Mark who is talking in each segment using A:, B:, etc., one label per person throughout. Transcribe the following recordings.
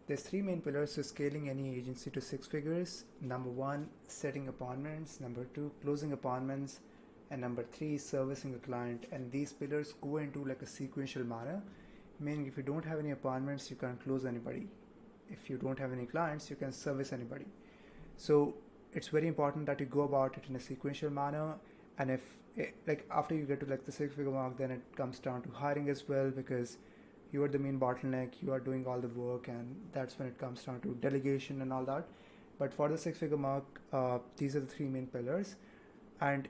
A: There's three main pillars to scaling any agency to six figures. Number one, setting appointments. Number two, closing appointments. And number three, servicing a client. And these pillars go into like a sequential manner, meaning if you don't have any appointments, you can't close anybody. If you don't have any clients, you can service anybody. So it's very important that you go about it in a sequential manner. And if like after you get to like the six-figure mark, then it comes down to hiring as well, because you are the main bottleneck, you are doing all the work, and that's when it comes down to delegation and all that. But for the six-figure mark, these are the three main pillars. And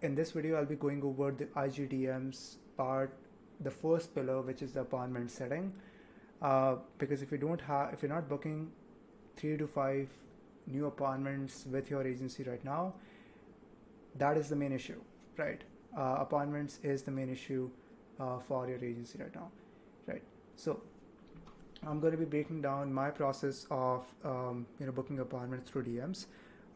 A: in this video, I'll be going over the IGDMs part, the first pillar, which is the appointment setting. Because if you're not booking 3 to 5 new appointments with your agency right now, that is the main issue, right? Appointments is the main issue for your agency right now, right? So I'm going to be breaking down my process of booking appointments through DMs.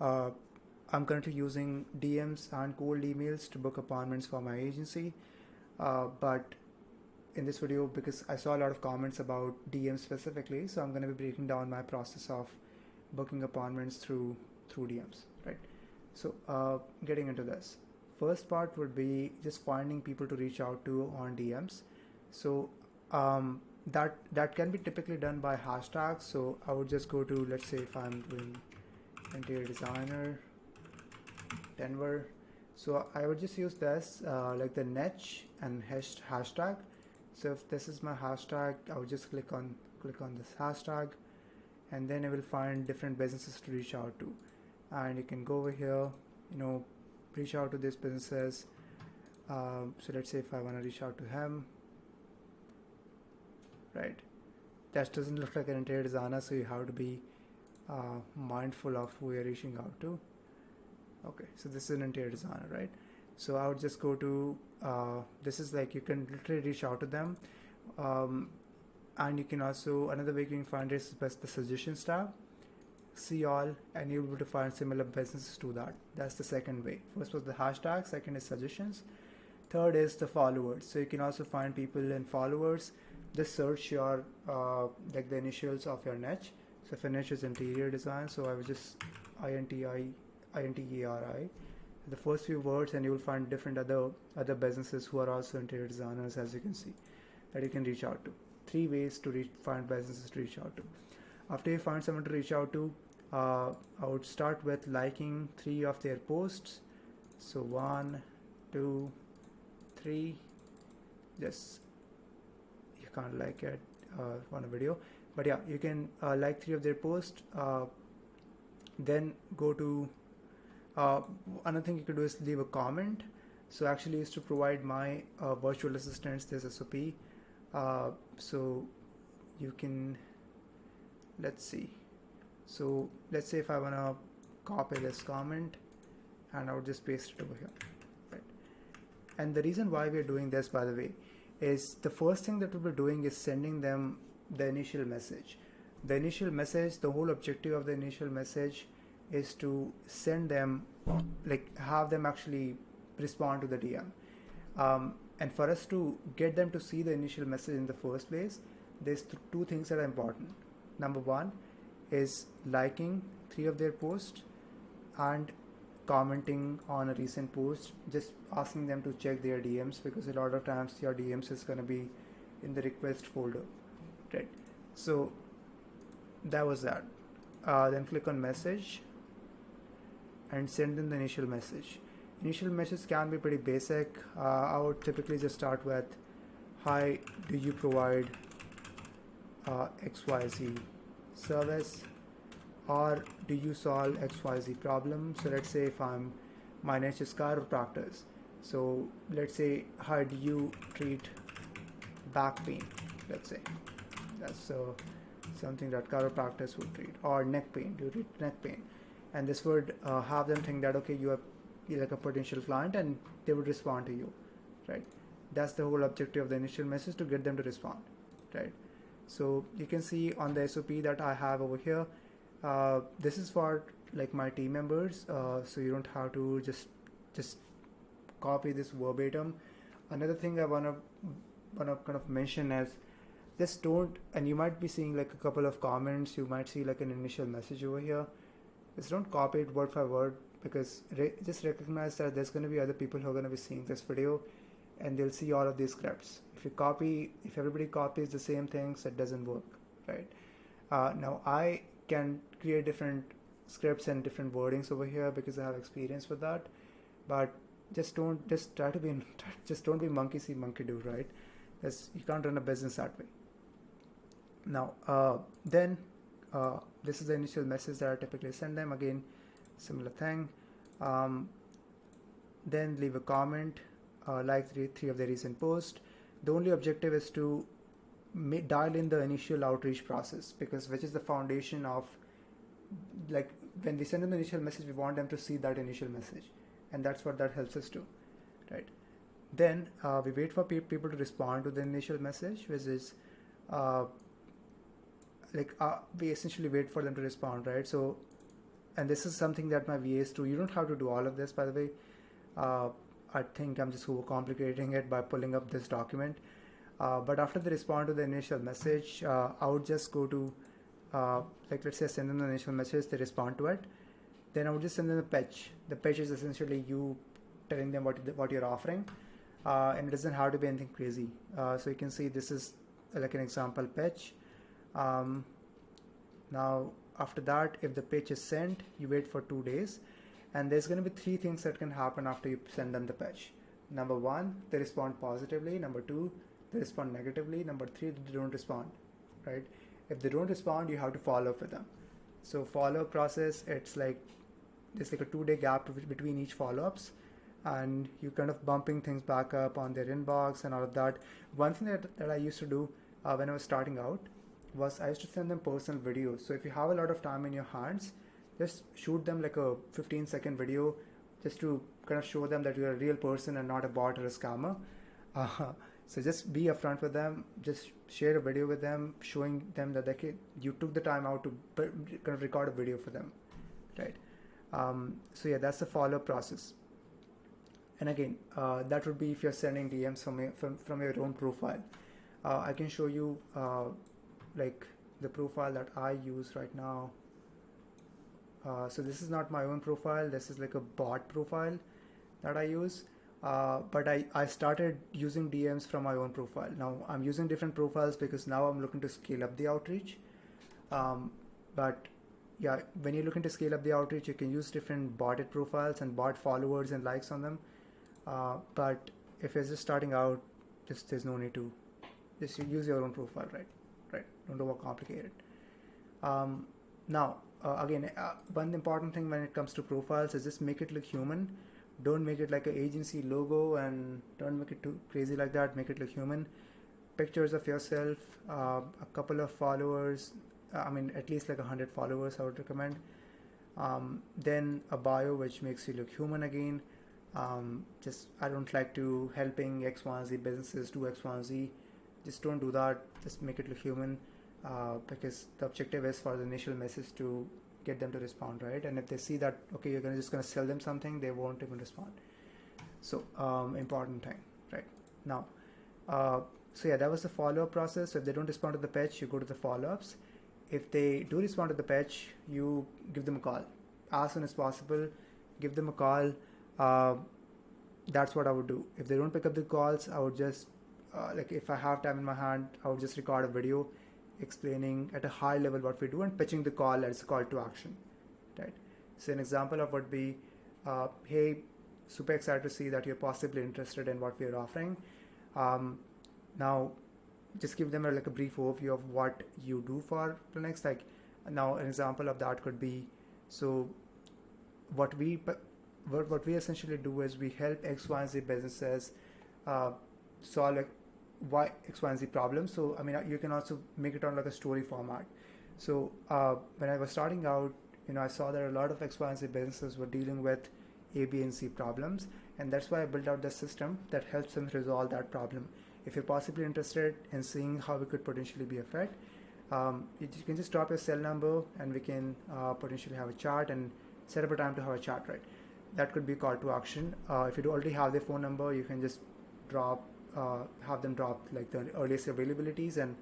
A: I'm currently using DMs and cold emails to book appointments for my agency, but in this video, because I saw a lot of comments about DMs specifically, so I'm going to be breaking down my process of booking appointments through DMs, right? So getting into this, first part would be just finding people to reach out to on DMs. So that can be typically done by hashtags. So I would just go to, let's say if I'm doing interior designer Denver, so I would just use this like the niche and hashtag. So if this is my hashtag, I would just click on this hashtag, and then I will find different businesses to reach out to. And you can go over here, reach out to these businesses. So let's say if I want to reach out to him, right? That doesn't look like an interior designer, so you have to be mindful of who you're reaching out to. Okay, so this is an interior designer, right? So I would just go to, this is like, you can literally reach out to them. And you can also, another way you can find it is the suggestions tab. See all, and you'll be able to find similar businesses to that. That's the second way. First was the hashtag, second is suggestions. Third is the followers. So you can also find people in followers. Just search your, like the initials of your niche. So if your niche is interior design, so I would just INTERI, the first few words, and you will find different other businesses who are also interior designers, as you can see, that you can reach out to. Three ways to find businesses to reach out to. After you find someone to reach out to, I would start with liking 3 of their posts. So 1, 2, 3. Just, you can't like it on a video, but yeah, you can like 3 of their posts. Then go to another thing you could do is leave a comment. So actually is to provide my virtual assistants this SOP. So you can, let's see. So let's say if I want to copy this comment, and I would just paste it over here, right? And the reason why we're doing this, by the way, is the first thing that we'll be doing is sending them the initial message. The initial message, the whole objective of the initial message is to send them, like have them actually respond to the DM. And for us to get them to see the initial message in the first place, there's two things that are important. Number one is liking 3 of their posts and commenting on a recent post, just asking them to check their DMs, because a lot of times your DMs is going to be in the request folder, right? So that was that. Then click on message and send them the initial message. Initial message can be pretty basic. I would typically just start with, hi, do you provide XYZ service, or do you solve XYZ problem? So let's say if my niche is chiropractors. So let's say, how do you treat back pain? Let's say that's something that chiropractors would treat, or neck pain. Do you treat neck pain? And this would have them think that, okay, you're like a potential client, and they would respond to you, right? That's the whole objective of the initial message, to get them to respond, right? So you can see on the SOP that I have over here, this is for like my team members, so you don't have to just copy this verbatim. Another thing I wanna kind of mention is, just don't, and you might be seeing like a couple of comments, you might see like an initial message over here. Just don't copy it word for word, because just recognize that there's going to be other people who are going to be seeing this video and they'll see all of these scripts. If everybody copies the same things, it doesn't work, right? Now I can create different scripts and different wordings over here because I have experience with that, but just don't be monkey see monkey do, right? You can't run a business that way. Now this is the initial message that I typically send them. Again, similar thing. Then leave a comment, like three of the recent posts. The only objective is to dial in the initial outreach process, because which is the foundation of, like, when we send them the initial message, we want them to see that initial message, and that's what that helps us do, right? Then we wait for people to respond to the initial message, which is we essentially wait for them to respond, right? So, and this is something that my VAs do. You don't have to do all of this, by the way. I think I'm just overcomplicating it by pulling up this document. But after they respond to the initial message, I would just go to, let's say I send them the initial message, they respond to it. Then I would just send them a pitch. The pitch is essentially you telling them what you're offering, and it doesn't have to be anything crazy. So you can see this is like an example pitch. Now after that, if the pitch is sent, you wait for 2 days, and there's going to be 3 things that can happen after you send them the pitch. Number 1, they respond positively. Number 2, they respond negatively. Number 3, they don't respond, right? If they don't respond, you have to follow up with them. So follow-up process, it's like there's like a 2-day gap between each follow-ups, and you kind of bumping things back up on their inbox and all of that. One thing that I used to do when I was starting out was I used to send them personal videos. So if you have a lot of time in your hands, just shoot them like a 15-second video, just to kind of show them that you're a real person and not a bot or a scammer. So just be upfront with them, just share a video with them, showing them that you took the time out to kind of record a video for them, right? So yeah, that's the follow-up process. And again, that would be if you're sending DMs from your own profile. I can show you like the profile that I use right now. So this is not my own profile, this is like a bot profile that I use. But I started using DMs from my own profile. Now I'm using different profiles because now I'm looking to scale up the outreach. But yeah, when you're looking to scale up the outreach, you can use different botted profiles and bot followers and likes on them. But if you're just starting out, there's no need to. Just use your own profile, right? Don't overcomplicate it. Now, again, one important thing when it comes to profiles is just make it look human. Don't make it like an agency logo, and don't make it too crazy like that. Make it look human. Pictures of yourself, a couple of followers, at least like 100 followers I would recommend. Then a bio which makes you look human again. I don't like to helping X, Y, Z businesses do X, Y, and Z. Just don't do that. Just make it look human, because the objective is for the initial message to get them to respond, right? And if they see that, okay, you're just gonna sell them something, they won't even respond. So important thing, right? Now, so yeah, that was the follow-up process. So if they don't respond to the pitch, you go to the follow-ups. If they do respond to the pitch, you give them a call as soon as possible. Give them a call. That's what I would do. If they don't pick up the calls, I would just if I have time in my hand, I would just record a video explaining at a high level what we do and pitching the call as a call to action, right? So an example of would be, hey, super excited to see that you're possibly interested in what we are offering. Now, just give them a brief overview of what you do for Plenex. Now, an example of that could be, so what we essentially do is we help X, Y, and Z businesses solve why X, Y, and Z problems. So you can also make it on like a story format. So when I was starting out, I saw that a lot of X, Y, and Z businesses were dealing with A, B, and C problems, and that's why I built out the system that helps them resolve that problem. If you're possibly interested in seeing how we could potentially be a fit, you can just drop your cell number and we can potentially have a chat and set up a time to have a chat, right? That could be call to action. If you already have their phone number, you can just have them drop like the earliest availabilities, and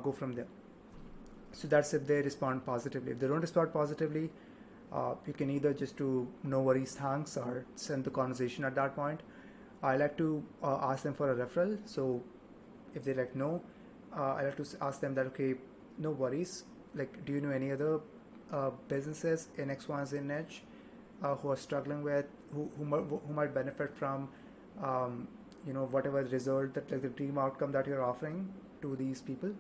A: go from there. So that's if they respond positively. If they don't respond positively, you can either just do no worries, thanks, or send the conversation at that point. I like to ask them for a referral. So if they like no, I like to ask them that, okay, no worries. Like, do you know any other businesses in X, Y, Z niche who are struggling with, who might benefit from, whatever result that, like, the dream outcome that you're offering to these people?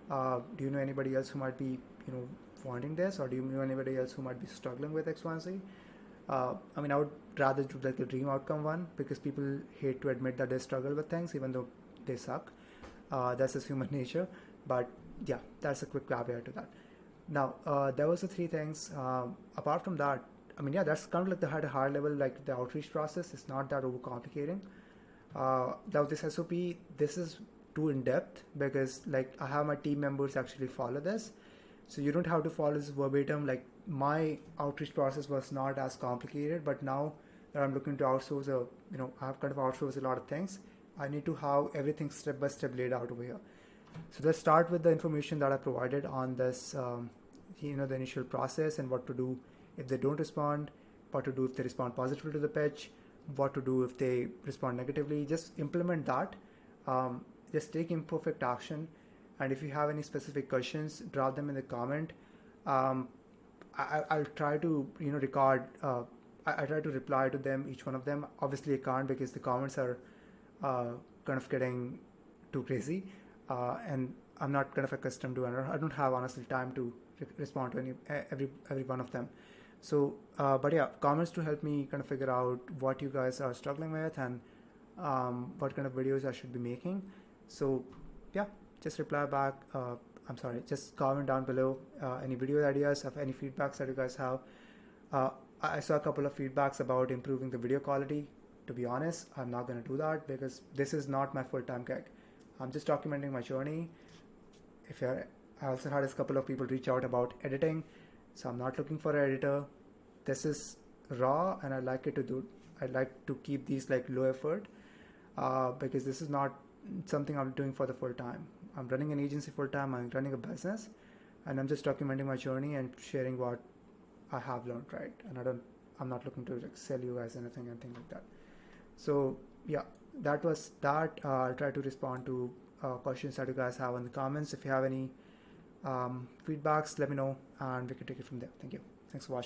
A: Do you know anybody else who might be, wanting this, or do you know anybody else who might be struggling with X, Y, and Z? I mean, I would rather do like the dream outcome one, because people hate to admit that they struggle with things, even though they suck. That's just human nature. But yeah, that's a quick caveat to that. Now, there was the three things. Apart from that, I mean, yeah, that's kind of like at a higher level, like the outreach process. It's not that overcomplicating. Now, this SOP, this is too in depth, because like I have my team members actually follow this. So you don't have to follow this verbatim. Like, my outreach process was not as complicated, but now that I'm looking to outsource I have kind of outsourced a lot of things. I need to have everything step by step laid out over here. So let's start with the information that I provided on this, the initial process, and what to do if they don't respond, what to do if they respond positively to the pitch, what to do if they respond negatively. Just implement that. Just take imperfect action. And if you have any specific questions, drop them in the comment. I'll try to record. I try to reply to them, each one of them. Obviously, I can't, because the comments are kind of getting too crazy, and I'm not kind of accustomed to, and I don't have honestly time to respond to every one of them. So, but yeah, comments to help me kind of figure out what you guys are struggling with, and what kind of videos I should be making. So yeah, just reply back. Just comment down below any video ideas, of any feedbacks that you guys have. I saw a couple of feedbacks about improving the video quality. To be honest, I'm not going to do that, because this is not my full-time gig. I'm just documenting my journey. I also had a couple of people reach out about editing, so I'm not looking for an editor. This is raw, and I like to keep these like low effort, because this is not something I'm doing for the full time. I'm running an agency full time. I'm running a business, and I'm just documenting my journey and sharing what I have learned, right? And I'm not looking to like sell you guys anything like that. So yeah, that was that. I'll try to respond to questions that you guys have in the comments. If you have any feedbacks, let me know, and we can take it from there. Thank you. Thanks for watching.